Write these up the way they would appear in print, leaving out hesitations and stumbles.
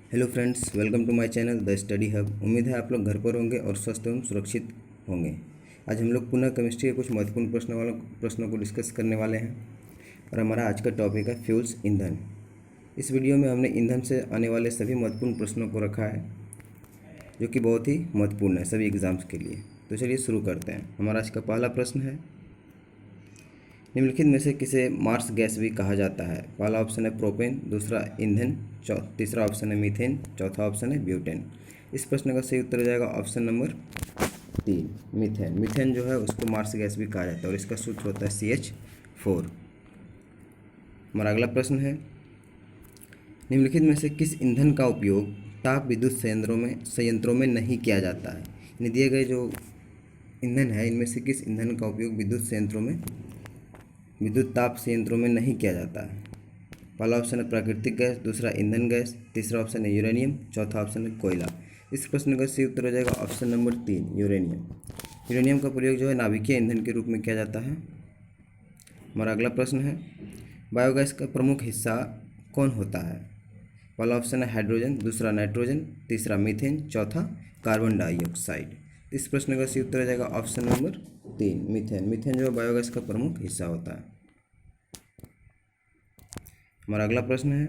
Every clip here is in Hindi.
Hello friends, welcome to my channel the study hub. उम्मीद है आप लोग घर पर होंगे और स्वस्थ एवं सुरक्षित होंगे। आज हम लोग पुनः केमिस्ट्री के कुछ महत्वपूर्ण प्रश्नों को डिस्कस करने वाले हैं और हमारा आज का टॉपिक है फ्यूल्स, ईंधन। इस वीडियो में हमने ईंधन से आने वाले सभी महत्वपूर्ण प्रश्नों को रखा है जो कि बहुत ही महत्वपूर्ण है सभी एग्जाम्स के लिए। तो चलिए शुरू करते हैं। हमारा आज का पहला प्रश्न है, निम्नलिखित में से किसे मार्स गैस भी कहा जाता है? पहला ऑप्शन है प्रोपेन, दूसरा ईंधन, तीसरा ऑप्शन है मीथेन, चौथा ऑप्शन है ब्यूटेन। इस प्रश्न का सही उत्तर हो जाएगा ऑप्शन नंबर 3, मीथेन। मीथेन जो है उसको मार्स गैस भी कहा जाता है और इसका सूत्र होता है CH4। हमारा अगला प्रश्न है, निम्नलिखित में से किस ईंधन का उपयोग ताप विद्युत संयंत्रों में नहीं किया जाता है? यानी दिए गए जो ईंधन है इनमें से किस ईंधन का उपयोग विद्युत ताप संयंत्रों में नहीं किया जाता है? पहला ऑप्शन है प्राकृतिक गैस, दूसरा ईंधन गैस, तीसरा ऑप्शन है यूरेनियम, चौथा ऑप्शन है कोयला। इस प्रश्न का सही उत्तर हो जाएगा ऑप्शन नंबर 3, यूरेनियम। यूरेनियम का प्रयोग जो है नाभिकीय ईंधन के रूप में किया जाता है। हमारा अगला प्रश्न है, बायोगैस का प्रमुख हिस्सा कौन होता है? पहला ऑप्शन है हाइड्रोजन, दूसरा नाइट्रोजन, तीसरा मीथेन, चौथा कार्बन डाइऑक्साइड। इस प्रश्न का सही उत्तर हो जाएगा ऑप्शन नंबर 3, मीथेन। मीथेन जो है बायोगैस का प्रमुख हिस्सा होता है। हमारा अगला प्रश्न है,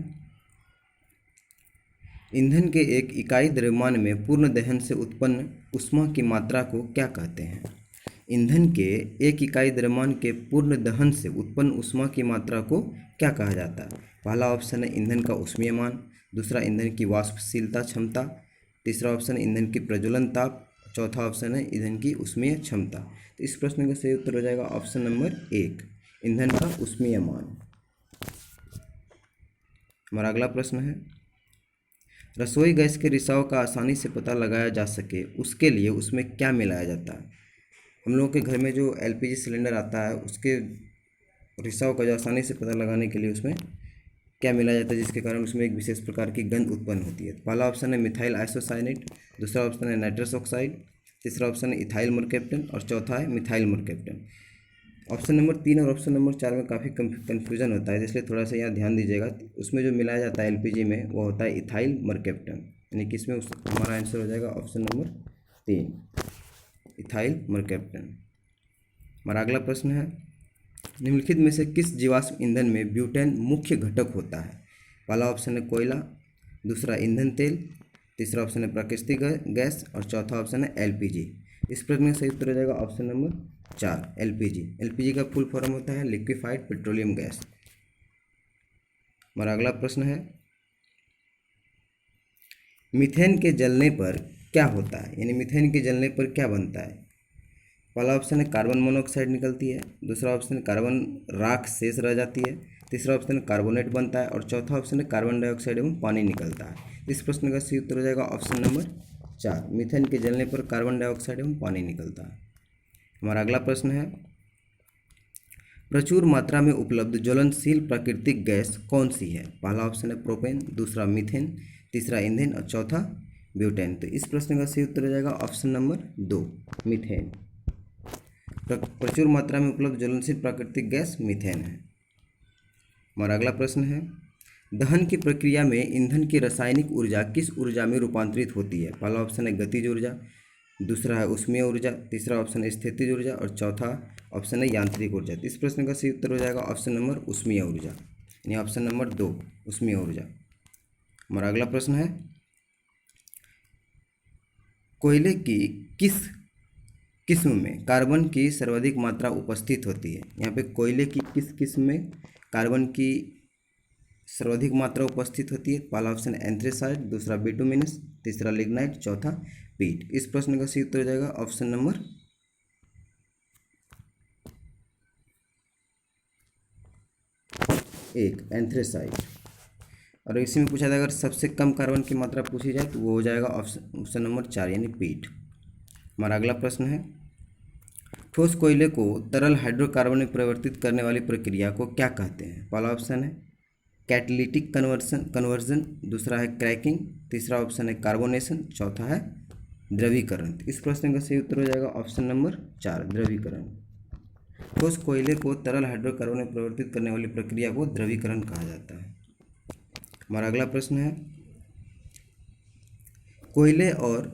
ईंधन के एक इकाई द्रव्यमान में पूर्ण दहन से उत्पन्न ऊष्मा की मात्रा को क्या कहते हैं? ईंधन के एक इकाई द्रव्यमान के पूर्ण दहन से उत्पन्न ऊष्मा की मात्रा को क्या कहा जाता है? पहला ऑप्शन है ईंधन का ऊष्मीय मान, दूसरा ईंधन की वाष्पशीलता क्षमता, तीसरा ऑप्शन है ईंधन की प्रज्वलन ताप, चौथा ऑप्शन है ईंधन की ऊष्मीय क्षमता। तो इस प्रश्न का सही उत्तर हो जाएगा ऑप्शन नंबर 1, ईंधन का ऊष्मीय मान। हमारा अगला प्रश्न है, रसोई गैस के रिसाव का आसानी से पता लगाया जा सके उसके लिए उसमें क्या मिलाया जाता है? हम लोगों के घर में जो LPG सिलेंडर आता है उसके रिसाव का जो आसानी से पता लगाने के लिए उसमें क्या मिलाया जाता है जिसके कारण उसमें एक विशेष प्रकार की गंध उत्पन्न होती है? पहला ऑप्शन है मिथाइल आइसोसाइनेट, दूसरा ऑप्शन है नाइट्रस ऑक्साइड, तीसरा ऑप्शन है इथाइल मरकैप्टन और चौथा है मिथाइल मरकैप्टन। ऑप्शन नंबर 3 और ऑप्शन नंबर 4 में काफ़ी कन्फ्यूजन होता है, इसलिए थोड़ा सा यहाँ ध्यान दीजिएगा। उसमें जो मिलाया जाता है LPG में वो होता है इथाइल मरकैप्टन, यानी कि इसमें हमारा आंसर हो जाएगा ऑप्शन नंबर 3, इथाइल मरकैप्टन। हमारा अगला प्रश्न है, निम्नलिखित में से किस जीवाश्म ईंधन में ब्यूटेन मुख्य घटक होता है? पहला ऑप्शन है कोयला, दूसरा ईंधन तेल, तीसरा ऑप्शन है प्राकृतिक गैस और चौथा ऑप्शन है LPG। इस प्रश्न का सही उत्तर हो जाएगा ऑप्शन नंबर 4, LPG। LPG का फुल फॉर्म होता है लिक्विफाइड पेट्रोलियम गैस। हमारा अगला प्रश्न है, मीथेन के जलने पर क्या होता है? यानी मीथेन के जलने पर क्या बनता है? पहला ऑप्शन है कार्बन मोनोऑक्साइड निकलती है, दूसरा ऑप्शन है कार्बन राख शेष रह जाती है, तीसरा ऑप्शन है कार्बोनेट बनता है और चौथा ऑप्शन है कार्बन डाइऑक्साइड एवं पानी निकलता है। इस प्रश्न का सही उत्तर हो जाएगा ऑप्शन नंबर 4, मीथेन के जलने पर कार्बन डाइऑक्साइड एवं पानी निकलता है। हमारा अगला प्रश्न है, प्रचुर मात्रा में उपलब्ध ज्वलनशील प्राकृतिक गैस कौन सी है? पहला ऑप्शन है प्रोपेन, दूसरा मीथेन, तीसरा ईंधन और चौथा ब्यूटेन। तो इस प्रश्न का सही उत्तर हो जाएगा ऑप्शन नंबर 2, मीथेन। प्रचुर मात्रा में उपलब्ध ज्वलनशील प्राकृतिक गैस मीथेन है। हमारा अगला प्रश्न है, दहन की प्रक्रिया में ईंधन की रासायनिक ऊर्जा किस ऊर्जा में रूपांतरित होती है? पहला ऑप्शन है गतिज ऊर्जा, दूसरा है ऊष्मीय ऊर्जा, तीसरा ऑप्शन है स्थितिज ऊर्जा और चौथा ऑप्शन है यांत्रिक ऊर्जा। तो इस प्रश्न का सही उत्तर हो जाएगा ऑप्शन नंबर ऊष्मीय ऊर्जा, यानी ऑप्शन नंबर 2, ऊष्मीय ऊर्जा। हमारा अगला प्रश्न है, कोयले की किस किस्म में कार्बन की सर्वाधिक मात्रा उपस्थित होती है? यहाँ पे कोयले की किस किस्म में कार्बन की सर्वाधिक मात्रा उपस्थित होती है? पहला ऑप्शन है एंथ्रेसाइट, दूसरा बिटुमिनस, तीसरा लिग्नाइट, चौथा पीट। इस प्रश्न का सही उत्तर हो जाएगा ऑप्शन नंबर 1, एंथ्रेसाइट। और इसी में पूछा जाए अगर सबसे कम कार्बन की मात्रा पूछी जाए तो वो हो जाएगा ऑप्शन नंबर 4, यानी पीट। हमारा अगला प्रश्न है, ठोस कोयले को तरल हाइड्रोकार्बन में परिवर्तित करने वाली प्रक्रिया को क्या कहते हैं? पहला ऑप्शन है कैटालिटिक कन्वर्जन, दूसरा है क्रैकिंग, तीसरा ऑप्शन है कार्बोनेशन, चौथा है द्रवीकरण। इस प्रश्न का सही उत्तर हो जाएगा ऑप्शन नंबर 4, द्रवीकरण। ठोस कोयले को तरल हाइड्रोकार्बन में परिवर्तित करने वाली प्रक्रिया को द्रवीकरण कहा जाता है। हमारा अगला प्रश्न है, कोयले और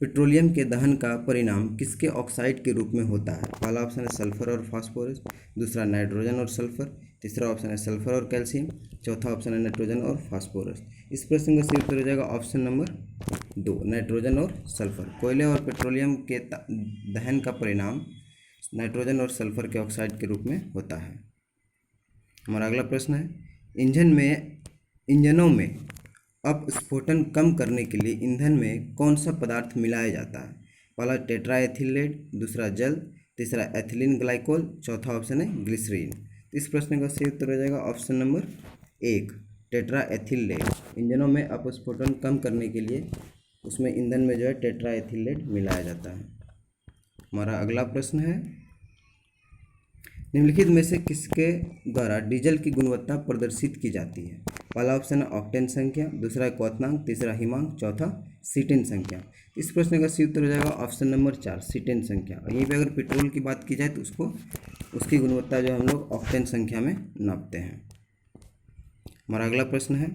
पेट्रोलियम के दहन का परिणाम किसके ऑक्साइड के रूप में होता है? पहला ऑप्शन है सल्फर और फास्फोरस, दूसरा नाइट्रोजन और सल्फर, तीसरा ऑप्शन है सल्फर और कैल्शियम, चौथा ऑप्शन है नाइट्रोजन और फास्फोरस। इस प्रश्न का सही उत्तर हो जाएगा ऑप्शन नंबर 2, नाइट्रोजन और सल्फर। कोयले और पेट्रोलियम के दहन का परिणाम नाइट्रोजन और सल्फर के ऑक्साइड के रूप में होता है। हमारा अगला प्रश्न है, इंजनों में अपस्फोटन कम करने के लिए ईंधन में कौन सा पदार्थ मिलाया जाता है? पहला टेट्राएथिलेट, दूसरा जल, तीसरा एथिलीन ग्लाइकोल, चौथा ऑप्शन है ग्लिसरीन। इस प्रश्न का सही उत्तर हो जाएगा ऑप्शन नंबर 1, टेट्राएथिलेट। इंजनों में अपस्फोटन कम करने के लिए उसमें ईंधन में जो है टेट्राएथिलेट मिलाया जाता है। हमारा अगला प्रश्न है, निम्नलिखित में से किसके द्वारा डीजल की गुणवत्ता प्रदर्शित की जाती है? पहला ऑप्शन है ऑक्टेन संख्या, दूसरा है क्वथनांक, तीसरा हिमांक, चौथा सीटेन संख्या। इस प्रश्न का सही उत्तर हो जाएगा ऑप्शन नंबर 4, सीटेन संख्या। और यहीं पे अगर पेट्रोल की बात की जाए तो उसकी गुणवत्ता जो हम लोग ऑक्टेन संख्या में नापते हैं। हमारा अगला प्रश्न है,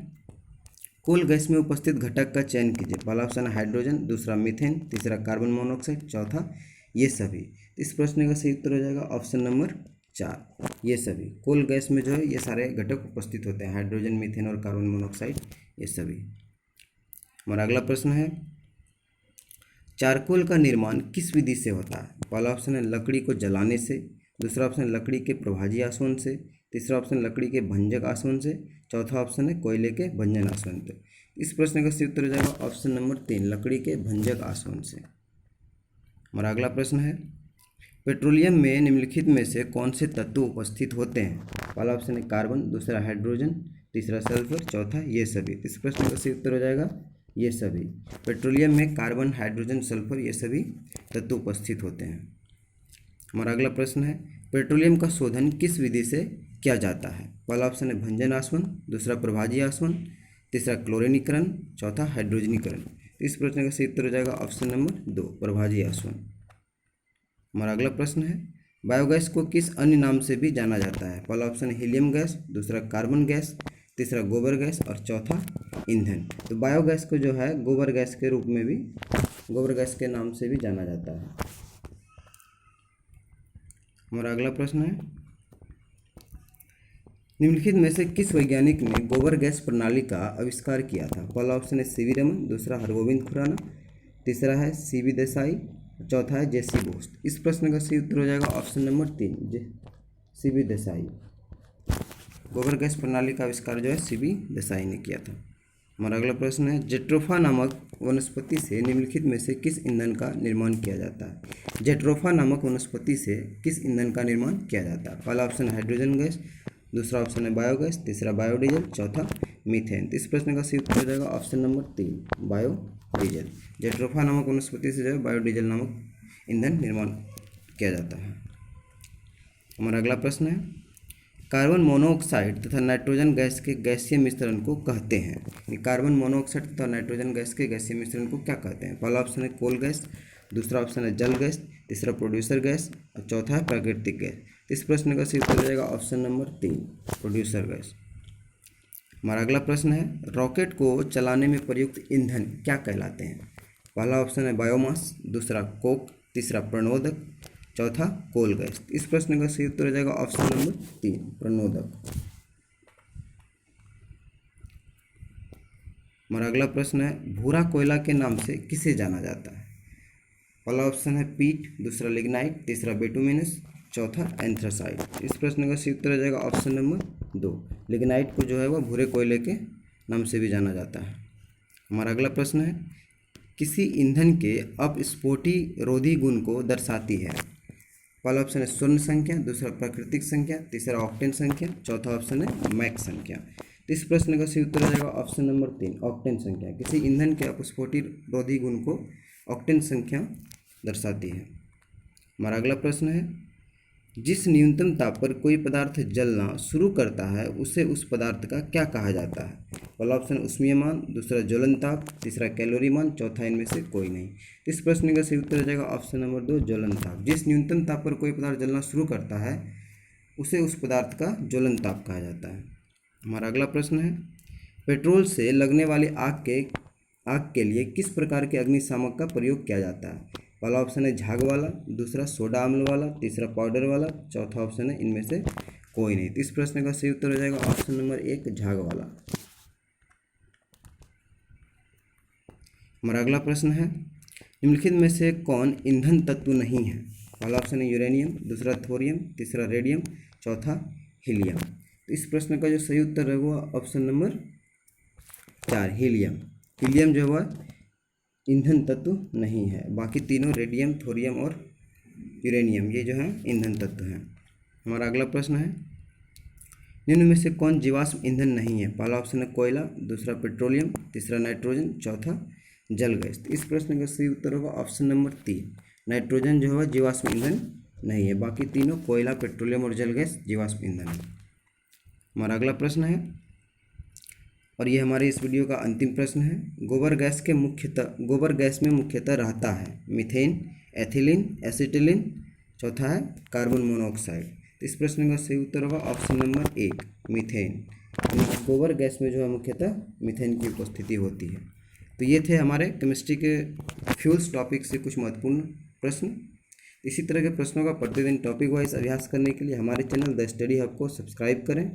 कुल गैस में उपस्थित घटक का चयन कीजिए। पहला ऑप्शन है हाइड्रोजन, दूसरा मीथेन, तीसरा कार्बन मोनोऑक्साइड, चौथा ये सभी। इस प्रश्न का सही उत्तर हो जाएगा ऑप्शन नंबर 4, ये सभी। कुल गैस में जो है ये सारे घटक उपस्थित होते हैं, हाइड्रोजन, मीथेन और कार्बन मोनोऑक्साइड, ये सभी। हमारा अगला प्रश्न है, चारकोल का निर्माण किस विधि से होता है? पहला ऑप्शन है लकड़ी को जलाने से, दूसरा ऑप्शन है लकड़ी के प्रभाजी आसवन से, तीसरा ऑप्शन लकड़ी के भंजक आसवन से, चौथा ऑप्शन है कोयले के भंजन आसवन से। इस प्रश्न का सही उत्तर हो जाएगा ऑप्शन नंबर 3, लकड़ी के भंजक आसवन से। हमारा अगला प्रश्न है, पेट्रोलियम में निम्नलिखित में से कौन से तत्व उपस्थित होते हैं? पहला ऑप्शन है कार्बन, दूसरा हाइड्रोजन, तीसरा सल्फर, चौथा ये सभी। इस प्रश्न का सही उत्तर हो जाएगा ये सभी। पेट्रोलियम में कार्बन, हाइड्रोजन, सल्फर ये सभी तत्व उपस्थित होते हैं। हमारा अगला प्रश्न है, पेट्रोलियम का शोधन किस विधि से किया जाता है? पहला ऑप्शन है भंजन आसवन, दूसरा प्रभाजी आसवन, तीसरा क्लोरीनीकरण, चौथा हाइड्रोजनीकरण। इस प्रश्न का सही उत्तर हो जाएगा ऑप्शन नंबर 2, प्रभाजी आसवन। हमारा अगला प्रश्न है, बायोगैस को किस अन्य नाम से भी जाना जाता है? पहला ऑप्शन है हीलियम गैस, दूसरा कार्बन गैस, तीसरा गोबर गैस और चौथा ईंधन। तो बायोगैस को जो है गोबर गैस के रूप में भी, गोबर गैस के नाम से भी जाना जाता है। हमारा अगला प्रश्न है, निम्नलिखित में से किस वैज्ञानिक ने गोबर गैस प्रणाली का आविष्कार किया था? पहला ऑप्शन है सीवी रमन, दूसरा हरगोविंद खुराना, तीसरा है सीवी देसाई, चौथा है जेसी बोस। इस प्रश्न का सही उत्तर हो जाएगा ऑप्शन नंबर 3, सीवी देसाई। गोबर गैस प्रणाली का आविष्कार जो है सीवी देसाई ने किया था। हमारा अगला प्रश्न है, जेट्रोफा नामक वनस्पति से निम्नलिखित में से किस ईंधन का निर्माण किया जाता है? जेट्रोफा नामक वनस्पति से किस ईंधन का निर्माण किया जाता है? पहला ऑप्शन है हाइड्रोजन गैस, दूसरा ऑप्शन है बायोगैस, तीसरा बायोडीजल, चौथा मीथेन। इस प्रश्न का सही उत्तर हो जाएगा ऑप्शन नंबर 3, बायोडीजल। जेट्रोफा नामक वनस्पति से जो है बायोडीजल नामक ईंधन निर्माण किया जाता है। हमारा अगला प्रश्न है, कार्बन मोनोऑक्साइड तथा नाइट्रोजन गैस के गैसीय मिश्रण को कहते हैं। कार्बन मोनोऑक्साइड तथा नाइट्रोजन गैस के गैसीय मिश्रण को क्या कहते हैं? पहला ऑप्शन है कोल गैस, दूसरा ऑप्शन है जल गैस, तीसरा प्रोड्यूसर गैस और चौथा है प्राकृतिक गैस। इस प्रश्न का सही उत्तर हो जाएगा ऑप्शन नंबर 3, प्रोड्यूसर गैस। हमारा अगला प्रश्न है, रॉकेट को चलाने में प्रयुक्त ईंधन क्या कहलाते हैं? पहला ऑप्शन है बायोमास, दूसरा कोक, तीसरा प्रणोदक, चौथा कोल गैस। इस प्रश्न का सही उत्तर हो जाएगा ऑप्शन नंबर 3, प्रणोदक। हमारा अगला प्रश्न है, भूरा कोयला के नाम से किसे जाना जाता है? पहला ऑप्शन है पीट, दूसरा लिग्नाइट, तीसरा बिटुमिनस, चौथा एंथ्रासाइट। इस प्रश्न का सही उत्तर हो जाएगा ऑप्शन नंबर 2, लिग्नाइट को जो है वह भूरे कोयले के नाम से भी जाना जाता है। हमारा अगला प्रश्न है, किसी ईंधन के अपस्फोटी रोधी गुण को दर्शाती है? पहला ऑप्शन है स्वर्ण संख्या, दूसरा प्राकृतिक संख्या, तीसरा ऑक्टेन संख्या, चौथा ऑप्शन है मैक संख्या। तो इस प्रश्न का सही उत्तर हो जाएगा ऑप्शन नंबर 3, ऑक्टेन संख्या। किसी ईंधन के अपस्फोटी रोधी गुण को ऑक्टेन संख्या दर्शाती है। हमारा अगला प्रश्न है, जिस न्यूनतम ताप पर कोई पदार्थ जलना शुरू करता है उसे उस पदार्थ का क्या कहा जाता है? पहला ऑप्शन ऊष्मीय मान, दूसरा ज्वलन ताप, तीसरा कैलोरी मान, चौथा इनमें से कोई नहीं। इस प्रश्न का सही उत्तर हो जाएगा ऑप्शन नंबर 2, ज्वलन ताप। जिस न्यूनतम ताप पर कोई पदार्थ जलना शुरू करता है उसे उस पदार्थ का ज्वलन ताप कहा जाता है। हमारा अगला प्रश्न है, पेट्रोल से लगने वाली आग के आग के लिए किस प्रकार के अग्निशामक का प्रयोग किया जाता है? पहला ऑप्शन है झाग वाला, दूसरा सोडा अम्ल वाला, तीसरा पाउडर वाला, चौथा ऑप्शन है इनमें से कोई नहीं। तो इस प्रश्न का सही उत्तर हो जाएगा ऑप्शन नंबर 1 झाग वाला। हमारा अगला प्रश्न है निम्नलिखित में से कौन ईंधन तत्व नहीं है? पहला ऑप्शन है यूरेनियम, दूसरा थोरियम, तीसरा रेडियम, चौथा हीलियम। तो इस प्रश्न का जो सही उत्तर है वो ऑप्शन नंबर 4 हीलियम। हीलियम जो है ईंधन तत्व नहीं है, बाकी तीनों रेडियम, थोरियम और यूरेनियम ये जो है ईंधन तत्व हैं। हमारा अगला प्रश्न है निम्न में से कौन जीवाश्म ईंधन नहीं है? पहला ऑप्शन है कोयला, दूसरा पेट्रोलियम, तीसरा नाइट्रोजन, चौथा जल गैस। तो इस प्रश्न का सही उत्तर होगा ऑप्शन नंबर 3 नाइट्रोजन जो है जीवाश्म ईंधन नहीं है, बाकी तीनों कोयला, पेट्रोलियम और जल गैस जीवाश्म ईंधन है। हमारा अगला प्रश्न है और ये हमारे इस वीडियो का अंतिम प्रश्न है गोबर गैस में मुख्यतः रहता है मीथेन, एथिलीन, एसिटिलीन, चौथा है कार्बन मोनोऑक्साइड। तो इस प्रश्न का सही उत्तर होगा ऑप्शन नंबर 1 मीथेन। गोबर गैस में जो है मुख्यतः मीथेन की उपस्थिति होती है। तो ये थे हमारे केमिस्ट्री के फ्यूल्स टॉपिक से कुछ महत्वपूर्ण प्रश्न। इसी तरह के प्रश्नों का प्रतिदिन टॉपिक वाइज अभ्यास करने के लिए हमारे चैनल द स्टडी हब को सब्सक्राइब करें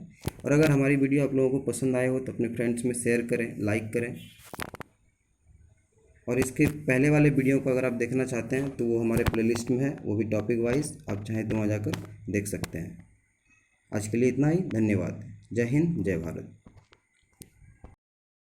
और अगर हमारी वीडियो आप लोगों को पसंद आए हो तो अपने फ्रेंड्स में शेयर करें, लाइक करें। और इसके पहले वाले वीडियो को अगर आप देखना चाहते हैं तो वो हमारे प्लेलिस्ट में है, वो भी टॉपिक वाइज, आप चाहें तो वहाँ जाकर देख सकते हैं। आज के लिए इतना ही, धन्यवाद। जय हिंद, जय भारत।